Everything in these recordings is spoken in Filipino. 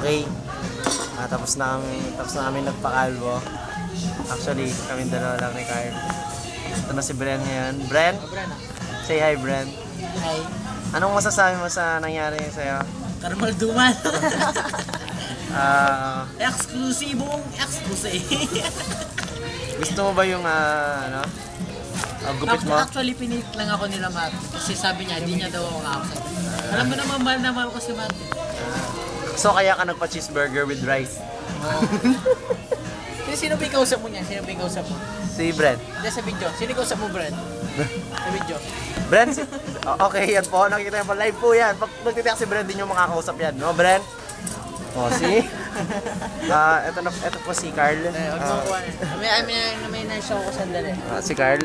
Okay. Tapos na kami nagpakalbo. Actually, kami dalawa lang ni Carl. Ito na si Bren ngayon. Bren? Say hi, Bren. Hi. Anong masasabi mo sa nangyari sa'yo? Karmalduman. Eksklusibong exclusive. Gusto mo ba yung gupit mo? Actually, pinilit lang ako nila Matt. Kasi sabi niya, di niya daw ako kakasal. Alam mo naman, mahal na mahal ko si Matt. So, kaya ka nagpa-cheeseburger with rice? Oo. Sino ba yung kausap mo niya? Sino ba yung kausap mo? Si Bren. Hindi, sa video. Sino yung kausap mo, Bren? Sa video. Bren, okay, yan po. Nakikita yan po. Live po yan. Pag nagtitiyak si Bren, di nyo makakausap yan. No, Bren? O, see? Ito po si Carl. May na-show ko sandali. Si Carl.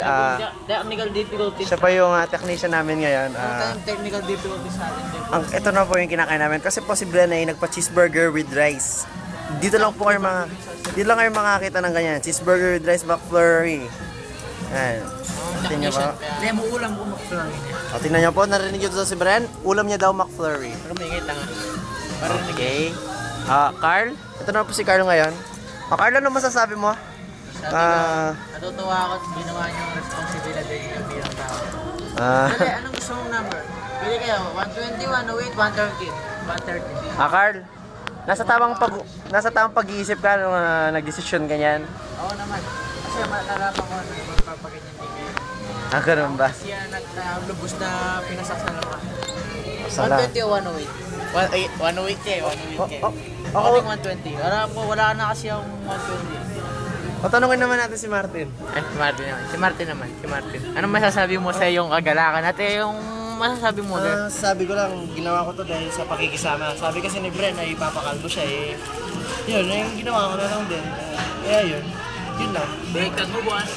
Technical difficulties. Siya pa yung technician namin ngayon. Technical difficulties sa atin. Ito na po yung kinakain namin. Kasi po si Bren ay nagpa-cheeseburger with rice. Dito lang po kayo makakita ng ganyan. Cheeseburger with rice McFlurry. Ayan. Tingnan nyo po. Hindi mo ulam ko McFlurry. O, tingnan nyo po. Narinig nyo ito si Bren. Ulam niya daw McFlurry. Pero may ingit lang Okay. Carl, ito na po si Carl ngayon. Carl, ano masasabi mo? Natutuwa ako at ginawa niyo ang responsibility niyo bilang tao. Dali, anong gusto mong number? Pili kayo, 120, 108, 130. 130. Carl, nasa tamang pag-iisip ka nung nag-desisyon ganyan? Oo naman. Kasi malalaman ko na magpapaganyan din kayo. Ganun ba? Kasi naglubos na pinasaksalan ka. Sala. 120 o 108? 108 eh, 108 eh. Ako yung 120. Wala na kasi yung 120. Patanungin naman natin si Martin. Si Martin naman. Anong masasabi mo sa yung kagalakan at yung masasabi mo doon? Sabi ko lang, ginawa ko to dahil sa pakikisama. Sabi kasi ni Bren ay ipapakalbo siya eh. Yun, yung ginawa ko na lang din. Yun. Yun lang. Baliktad mo buwan.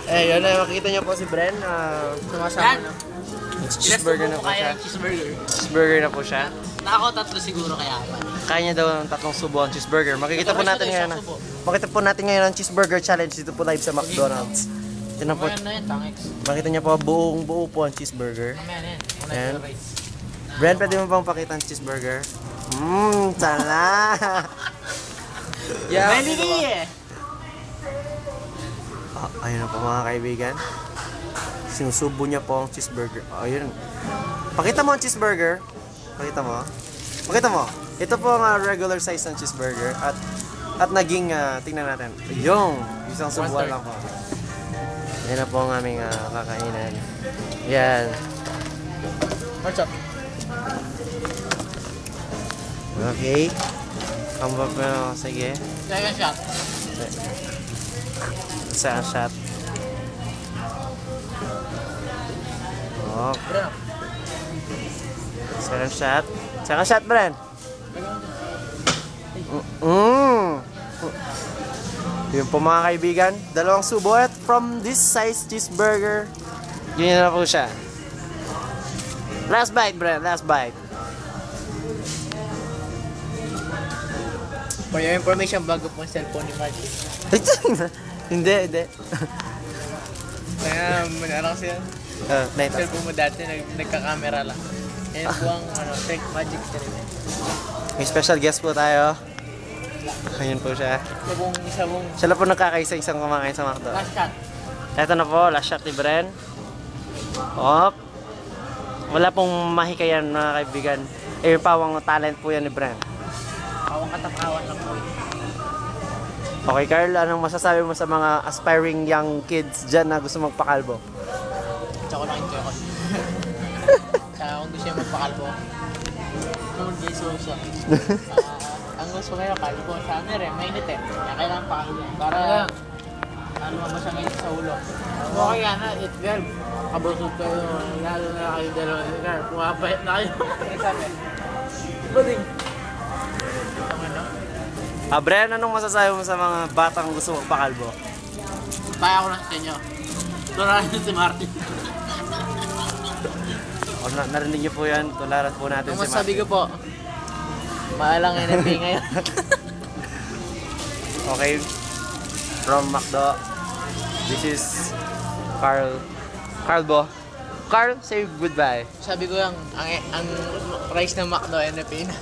Yun, makikita niyo po si Bren. Sumasama na. Cheeseburger na po siya. Cheeseburger na po siya. Ako tatlo siguro kaya. Kaya niya daw ng 3 subo ang cheeseburger. Makikita po natin ngayon ang cheeseburger challenge dito po live sa McDonald's. Tingnan po. Makita niya po buo po ang cheeseburger. Ayan. Bren, pwede mo bang pakita ang cheeseburger? Tala. Yeah. Beli Ayun na po mga kaibigan. Sinusubo niya po ang cheeseburger. Ayun. Pakita mo ang cheeseburger. Pakita mo. Ito po ang regular size ng cheeseburger. At naging, tingnan natin. Yung isang subuan lang po. Yan na po ang aming kakainan. Yan. What's up? Okay. Kambap na. Sige. Second shot. Second shot. Second shot, Bren. Yun po mga kaibigan. 2 subo at from this size cheeseburger. Yun na po siya. Last bite, Bren. Last bite. For your information, bago po ang cellphone ni Magic. Hindi. Kaya, manara kasi yan. Cellphone mo dati, nagka-camera lang. Ngayon po ang fake Magic talaga. May special guest po tayo. Ayun po siya. Siya lang po nagkakaisa-isang kumakain sa McDo. Last shot. Ito na po, last shot ni Bren. Wala pong mahikayan mga kaibigan. Pawang talent po yan ni Bren. Pawang katakawan lang po. Okay, Carl, anong masasabi mo sa mga aspiring young kids dyan na gusto magpakalbo? Tsaka lang enjoy ko. Tsaka kung gusto niya magpakalbo. Noon guys, siya. Ang gusto kayo, kalbo. Sa amin rin, mainit eh. Kaya kailangan pakalbo. Para mabasa ngayon sa ulo. Okay yan na, it girl. Kabusog kayo, lalo na kayo dalawa. Girl, pumapahit na kayo. Sabi. Bading. Bren, anong masasabi mo sa mga batang gusto magpakalbo? Paya ko lang sa inyo. Tularan si Martin. Narinig niyo po yan, tularan po natin si Martin. Masabi ko po, maalang NFA ngayon. Okay, from McDo, this is Carl. Carl, say goodbye. Sabi ko ang rice ng McDo NFA na.